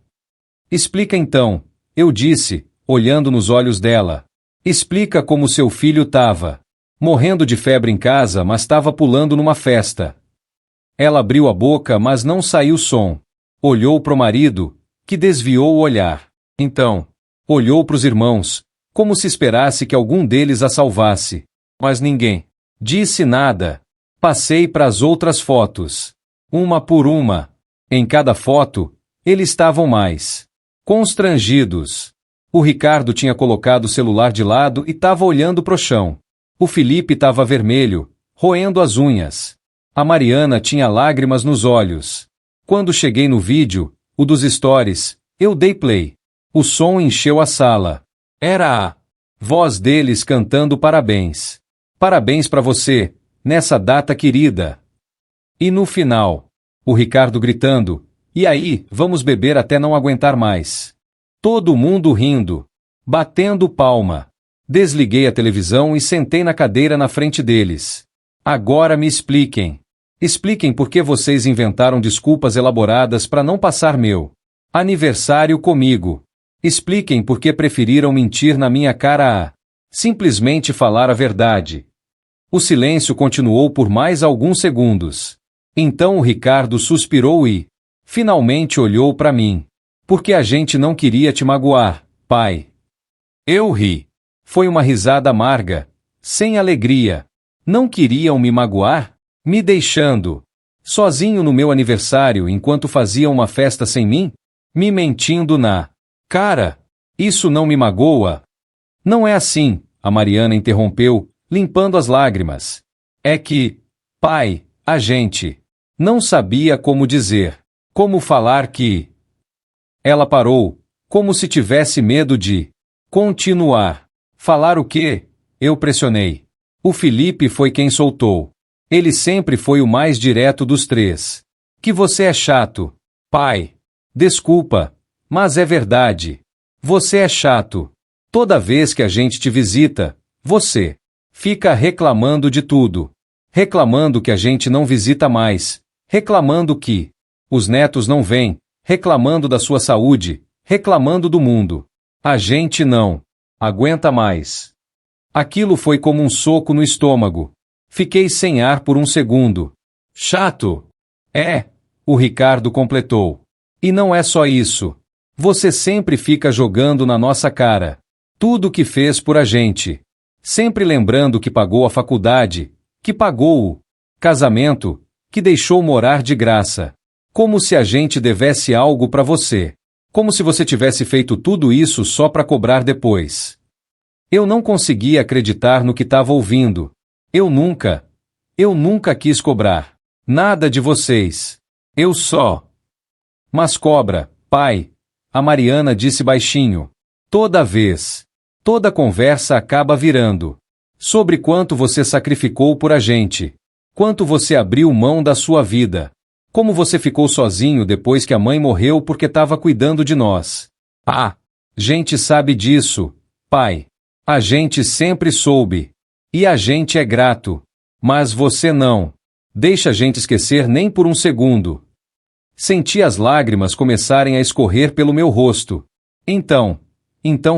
Speaker 1: Explica então, eu disse, olhando nos olhos dela. Explica como seu filho estava. Morrendo de febre em casa, mas estava pulando numa festa. Ela abriu a boca, mas não saiu som. Olhou para o marido, que desviou o olhar. Então, olhou para os irmãos, como se esperasse que algum deles a salvasse. Mas ninguém disse nada. Passei para as outras fotos. Uma por uma. Em cada foto, eles estavam mais constrangidos. O Ricardo tinha colocado o celular de lado e estava olhando pro chão. O Felipe estava vermelho, roendo as unhas. A Mariana tinha lágrimas nos olhos. Quando cheguei no vídeo, o dos stories, eu dei play. O som encheu a sala. Era a voz deles cantando parabéns. Parabéns para você, nessa data querida. E no final, o Ricardo gritando, e aí, vamos beber até não aguentar mais. Todo mundo rindo, batendo palma. Desliguei a televisão e sentei na cadeira na frente deles. Agora me expliquem. Expliquem por que vocês inventaram desculpas elaboradas para não passar meu aniversário comigo. Expliquem por que preferiram mentir na minha cara a simplesmente falar a verdade. O silêncio continuou por mais alguns segundos. Então o Ricardo suspirou e, finalmente olhou para mim. Porque a gente não queria te magoar, pai. Eu ri. Foi uma risada amarga, sem alegria. Não queriam me magoar? Me deixando sozinho no meu aniversário enquanto faziam uma festa sem mim? Me mentindo na cara? Isso não me magoa? Não é assim, a Mariana interrompeu, limpando as lágrimas. É que, pai, a gente não sabia como dizer, como falar que... Ela parou, como se tivesse medo de continuar. Falar o quê? Eu pressionei. O Felipe foi quem soltou. Ele sempre foi o mais direto dos 3. Que você é chato. Pai. Desculpa, mas é verdade. Você é chato. Toda vez que a gente te visita, você fica reclamando de tudo. Reclamando que a gente não visita mais. Reclamando que os netos não vêm. Reclamando da sua saúde. Reclamando do mundo. A gente não aguenta mais. Aquilo foi como um soco no estômago. Fiquei sem ar por um segundo. Chato. É, o Ricardo completou. E não é só isso. Você sempre fica jogando na nossa cara tudo o que fez por a gente. Sempre lembrando que pagou a faculdade, que pagou o casamento, que deixou morar de graça. Como se a gente devesse algo para você. Como se você tivesse feito tudo isso só para cobrar depois. Eu não conseguia acreditar no que estava ouvindo. Eu nunca quis cobrar nada de vocês. Eu só. Mas cobra, pai, a Mariana disse baixinho. Toda vez. Toda conversa acaba virando sobre quanto você sacrificou por a gente. Quanto você abriu mão da sua vida. Como você ficou sozinho depois que a mãe morreu porque estava cuidando de nós. Ah, gente sabe disso, pai. A gente sempre soube. E a gente é grato. Mas você não. Deixa a gente esquecer nem por um segundo. Senti as lágrimas começarem a escorrer pelo meu rosto. Então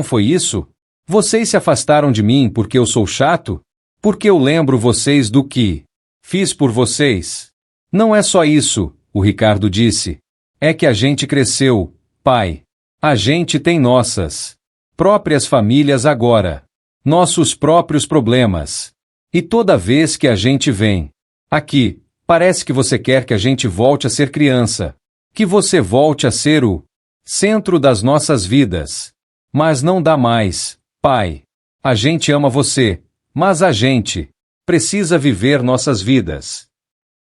Speaker 1: foi isso? Vocês se afastaram de mim porque eu sou chato? Porque eu lembro vocês do que fiz por vocês? Não é só isso, o Ricardo disse. É que a gente cresceu, pai. A gente tem nossas próprias famílias agora. Nossos próprios problemas. E toda vez que a gente vem aqui, parece que você quer que a gente volte a ser criança. Que você volte a ser o centro das nossas vidas. Mas não dá mais, pai. A gente ama você, mas a gente precisa viver nossas vidas.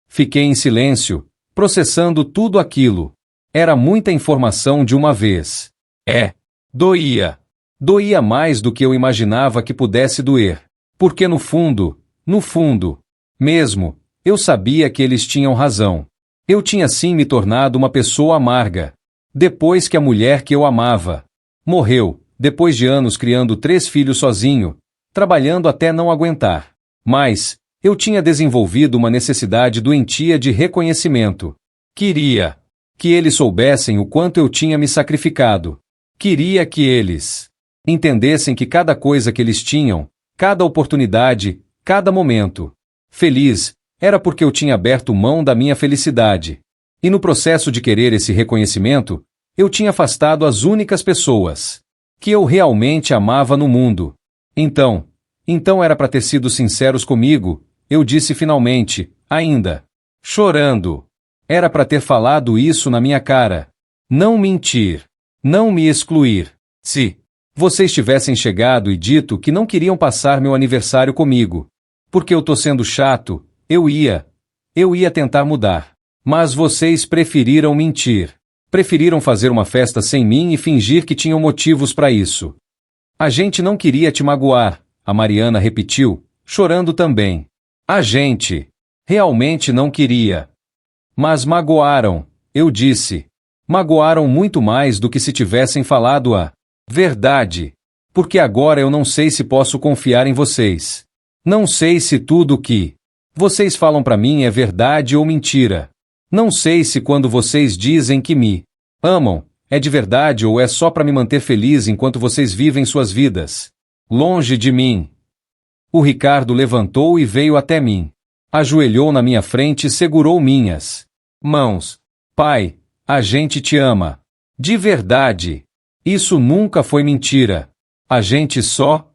Speaker 1: Fiquei em silêncio, processando tudo aquilo. Era muita informação de uma vez. Doía. Doía mais do que eu imaginava que pudesse doer. Porque no fundo mesmo, eu sabia que eles tinham razão. Eu tinha sim me tornado uma pessoa amarga. Depois que a mulher que eu amava morreu, depois de anos criando 3 filhos sozinho, trabalhando até não aguentar. Mas eu tinha desenvolvido uma necessidade doentia de reconhecimento. Queria que eles soubessem o quanto eu tinha me sacrificado. Queria que eles entendessem que cada coisa que eles tinham, cada oportunidade, cada momento feliz, era porque eu tinha aberto mão da minha felicidade. E no processo de querer esse reconhecimento, eu tinha afastado as únicas pessoas que eu realmente amava no mundo. Então era para ter sido sinceros comigo, eu disse finalmente, ainda chorando. Era para ter falado isso na minha cara. Não mentir. Não me excluir. Se vocês tivessem chegado e dito que não queriam passar meu aniversário comigo, porque eu tô sendo chato, eu ia tentar mudar. Mas vocês preferiram mentir. Preferiram fazer uma festa sem mim e fingir que tinham motivos para isso. A gente não queria te magoar, a Mariana repetiu, chorando também. A gente realmente não queria. Mas magoaram, eu disse. Magoaram muito mais do que se tivessem falado a verdade. Porque agora eu não sei se posso confiar em vocês. Não sei se tudo o que vocês falam para mim é verdade ou mentira. Não sei se quando vocês dizem que me amam, é de verdade ou é só para me manter feliz enquanto vocês vivem suas vidas longe de mim. O Ricardo levantou e veio até mim. Ajoelhou na minha frente e segurou minhas mãos. Pai, a gente te ama. De verdade. Isso nunca foi mentira. A gente só...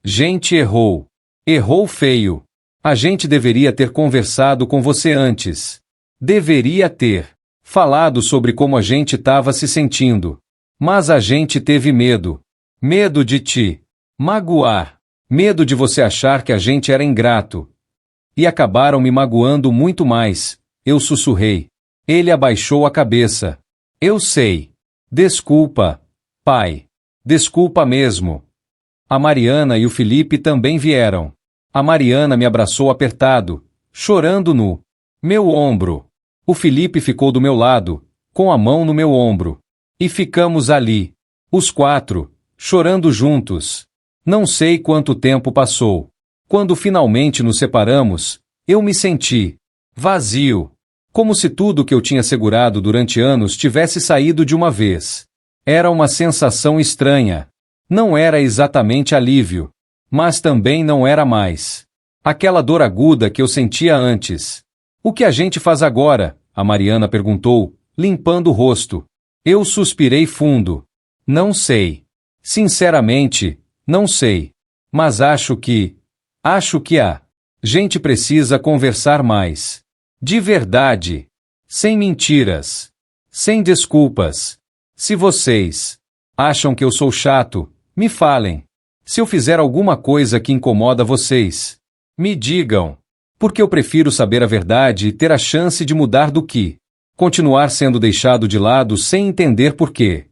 Speaker 1: gente errou. Errou feio. A gente deveria ter conversado com você antes. Deveria ter falado sobre como a gente estava se sentindo. Mas a gente teve medo. Medo de te magoar. Medo de você achar que a gente era ingrato. E acabaram me magoando muito mais. Eu sussurrei. Ele abaixou a cabeça. Eu sei. Desculpa, pai. Desculpa mesmo. A Mariana e o Felipe também vieram. A Mariana me abraçou apertado, chorando no meu ombro. O Felipe ficou do meu lado, com a mão no meu ombro. E ficamos ali, os 4, chorando juntos. Não sei quanto tempo passou. Quando finalmente nos separamos, eu me senti vazio. Como se tudo que eu tinha segurado durante anos tivesse saído de uma vez. Era uma sensação estranha. Não era exatamente alívio, mas também não era mais aquela dor aguda que eu sentia antes. O que a gente faz agora? A Mariana perguntou, limpando o rosto. Eu suspirei fundo. Não sei. Sinceramente, não sei. Mas acho que a gente precisa conversar mais. De verdade. Sem mentiras. Sem desculpas. Se vocês acham que eu sou chato, me falem. Se eu fizer alguma coisa que incomoda vocês, Me digam. Porque eu prefiro saber a verdade e ter a chance de mudar do que continuar sendo deixado de lado sem entender por quê.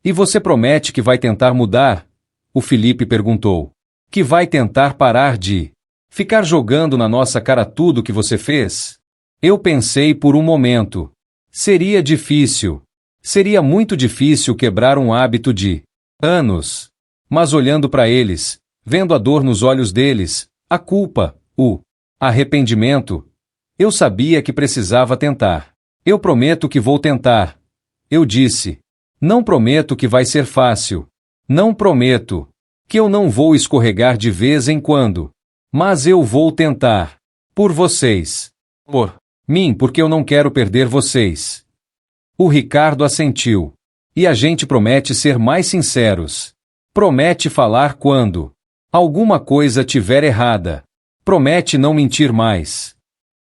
Speaker 1: E você promete que vai tentar mudar? O Felipe perguntou. Que vai tentar parar de ficar jogando na nossa cara tudo que você fez? Eu pensei por um momento. Seria difícil. Seria muito difícil quebrar um hábito de anos. Mas olhando para eles, vendo a dor nos olhos deles, a culpa, o arrependimento, eu sabia que precisava tentar. Eu prometo que vou tentar. Eu disse. Não prometo que vai ser fácil. Não prometo que eu não vou escorregar de vez em quando. Mas eu vou tentar. Por vocês. Por mim, porque eu não quero perder vocês. O Ricardo assentiu. E a gente promete ser mais sinceros. Promete falar quando alguma coisa tiver errada. Promete não mentir mais.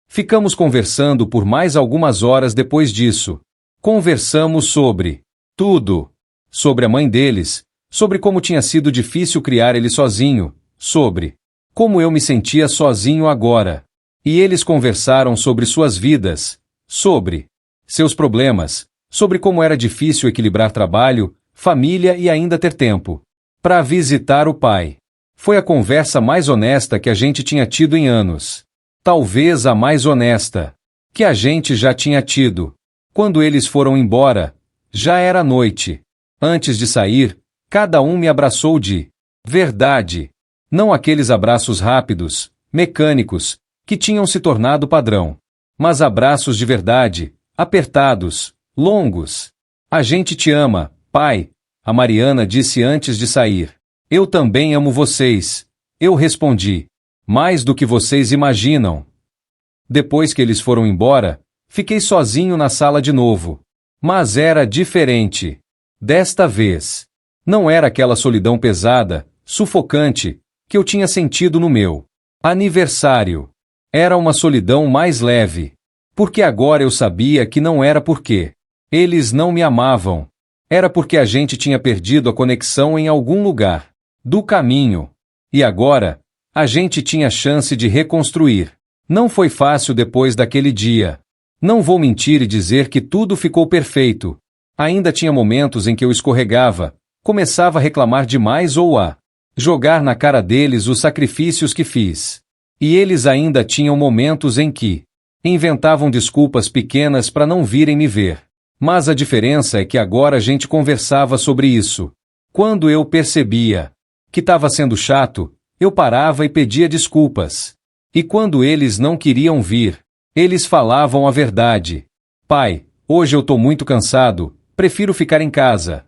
Speaker 1: Ficamos conversando por mais algumas horas depois disso. Conversamos sobre tudo. Sobre a mãe deles, sobre como tinha sido difícil criar ele sozinho, sobre como eu me sentia sozinho agora. E eles conversaram sobre suas vidas, sobre seus problemas, sobre como era difícil equilibrar trabalho, família e ainda ter tempo para visitar o pai. Foi a conversa mais honesta que a gente tinha tido em anos. Talvez a mais honesta que a gente já tinha tido. Quando eles foram embora, já era noite. Antes de sair, cada um me abraçou de verdade. Não aqueles abraços rápidos, mecânicos, que tinham se tornado padrão. Mas abraços de verdade, apertados, longos. A gente te ama, pai, a Mariana disse antes de sair. Eu também amo vocês. Eu respondi. Mais do que vocês imaginam. Depois que eles foram embora, fiquei sozinho na sala de novo. Mas era diferente. Desta vez. Não era aquela solidão pesada, sufocante, que eu tinha sentido no meu aniversário. Era uma solidão mais leve. Porque agora eu sabia que não era porque eles não me amavam. Era porque a gente tinha perdido a conexão em algum lugar do caminho. E agora, a gente tinha chance de reconstruir. Não foi fácil depois daquele dia. Não vou mentir e dizer que tudo ficou perfeito. Ainda tinha momentos em que eu escorregava, começava a reclamar demais ou a jogar na cara deles os sacrifícios que fiz. E eles ainda tinham momentos em que inventavam desculpas pequenas para não virem me ver. Mas a diferença é que agora a gente conversava sobre isso. Quando eu percebia que estava sendo chato, eu parava e pedia desculpas. E quando eles não queriam vir, eles falavam a verdade. Pai, hoje eu tô muito cansado, prefiro ficar em casa.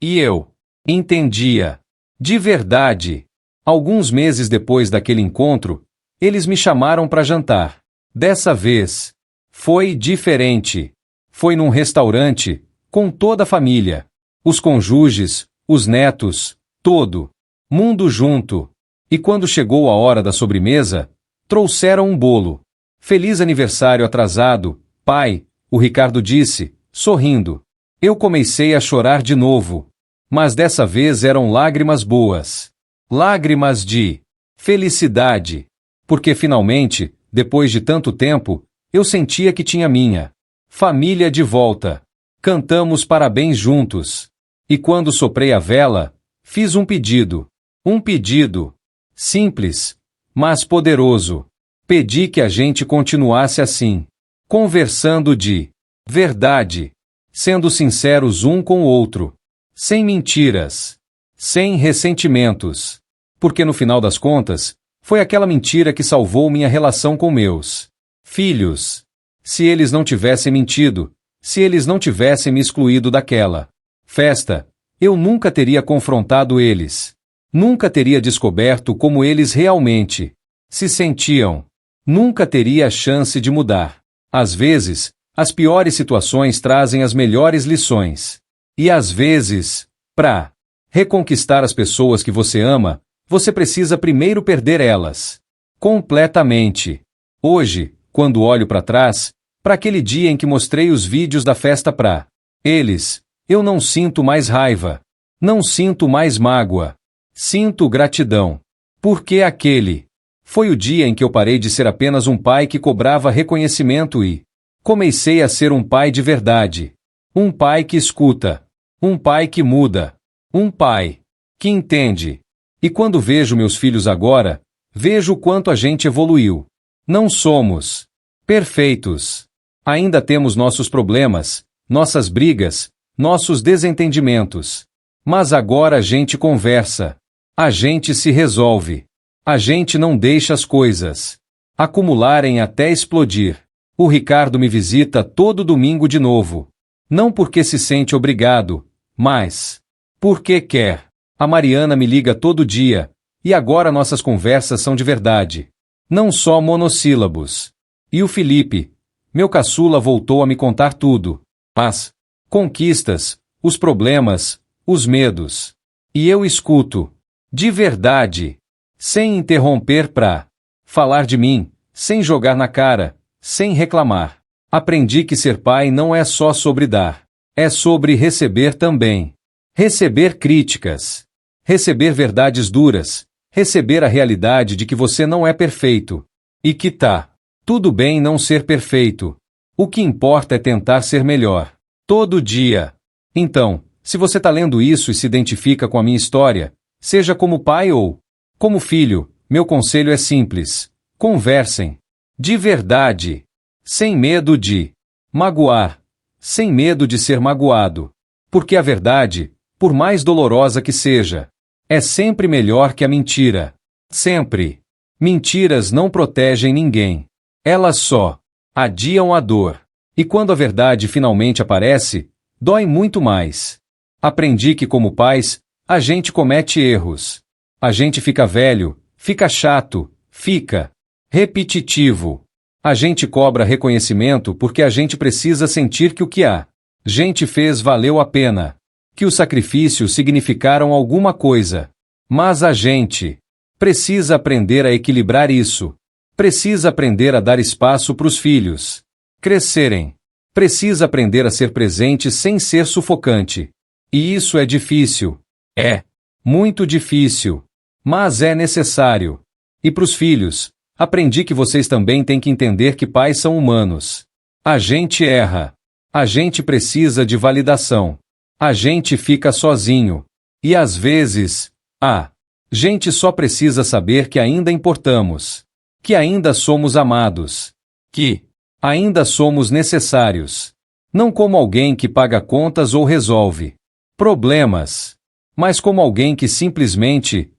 Speaker 1: E eu entendia. De verdade. Alguns meses depois daquele encontro, eles me chamaram para jantar. Dessa vez, foi diferente. Foi num restaurante, com toda a família. Os cônjuges, os netos, todo mundo junto. E quando chegou a hora da sobremesa, trouxeram um bolo. Feliz aniversário atrasado, pai, o Ricardo disse, sorrindo. Eu comecei a chorar de novo. Mas dessa vez eram lágrimas boas. Lágrimas de felicidade. Porque finalmente, depois de tanto tempo, eu sentia que tinha minha família de volta. Cantamos parabéns juntos. E quando soprei a vela, fiz um pedido. Um pedido simples, mas poderoso. Pedi que a gente continuasse assim, conversando de verdade, sendo sinceros um com o outro, sem mentiras, sem ressentimentos. Porque no final das contas, foi aquela mentira que salvou minha relação com meus filhos. Se eles não tivessem mentido, se eles não tivessem me excluído daquela festa, eu nunca teria confrontado eles. Nunca teria descoberto como eles realmente se sentiam. Nunca teria a chance de mudar. Às vezes, as piores situações trazem as melhores lições. E às vezes, para reconquistar as pessoas que você ama, você precisa primeiro perder elas. Completamente. Hoje, quando olho para trás, para aquele dia em que mostrei os vídeos da festa para eles, eu não sinto mais raiva. Não sinto mais mágoa. Sinto gratidão. Porque aquele Foi o dia em que eu parei de ser apenas um pai que cobrava reconhecimento e comecei a ser um pai de verdade. Um pai que escuta. Um pai que muda. Um pai que entende. E quando vejo meus filhos agora, vejo o quanto a gente evoluiu. Não somos perfeitos. Ainda temos nossos problemas, nossas brigas, nossos desentendimentos. Mas agora a gente conversa. A gente se resolve. A gente não deixa as coisas acumularem até explodir. O Ricardo me visita todo domingo de novo. Não porque se sente obrigado, mas porque quer. A Mariana me liga todo dia, e agora nossas conversas são de verdade. Não só monossílabos. E o Felipe, meu caçula, voltou a me contar tudo. As conquistas, os problemas, os medos. E eu escuto. De verdade. Sem interromper pra falar de mim, sem jogar na cara, sem reclamar. Aprendi que ser pai não é só sobre dar. É sobre receber também. Receber críticas. Receber verdades duras. Receber a realidade de que você não é perfeito. E que tá tudo bem não ser perfeito. O que importa é tentar ser melhor. Todo dia. Então, se você tá lendo isso e se identifica com a minha história, seja como pai ou como filho, meu conselho é simples. Conversem. De verdade. Sem medo de magoar. Sem medo de ser magoado. Porque a verdade, por mais dolorosa que seja, é sempre melhor que a mentira. Sempre. Mentiras não protegem ninguém. Elas só adiam a dor. E quando a verdade finalmente aparece, dói muito mais. Aprendi que como pais, a gente comete erros. A gente fica velho, fica chato, fica repetitivo. A gente cobra reconhecimento porque a gente precisa sentir que o que a gente fez valeu a pena. Que os sacrifícios significaram alguma coisa. Mas a gente precisa aprender a equilibrar isso. Precisa aprender a dar espaço para os filhos crescerem. Precisa aprender a ser presente sem ser sufocante. E isso é difícil. É muito difícil. Mas é necessário. E para os filhos, aprendi que vocês também têm que entender que pais são humanos. A gente erra. A gente precisa de validação. A gente fica sozinho. E às vezes, a gente só precisa saber que ainda importamos. Que ainda somos amados. Que ainda somos necessários. Não como alguém que paga contas ou resolve problemas, mas como alguém que simplesmente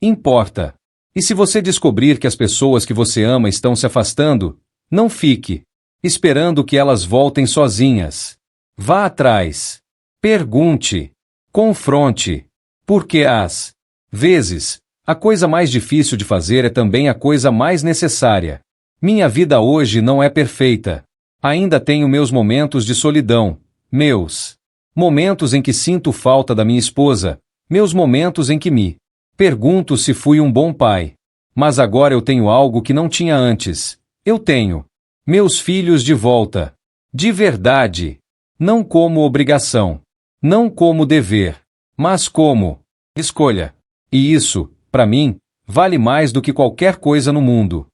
Speaker 1: importa. E se você descobrir que as pessoas que você ama estão se afastando, não fique esperando que elas voltem sozinhas. Vá atrás. Pergunte. Confronte. Porque às vezes, a coisa mais difícil de fazer é também a coisa mais necessária. Minha vida hoje não é perfeita. Ainda tenho meus momentos de solidão, meus momentos em que sinto falta da minha esposa, meus momentos em que me pergunto se fui um bom pai. Mas agora eu tenho algo que não tinha antes. Eu tenho meus filhos de volta. De verdade. Não como obrigação. Não como dever. Mas como escolha. E isso, para mim, vale mais do que qualquer coisa no mundo.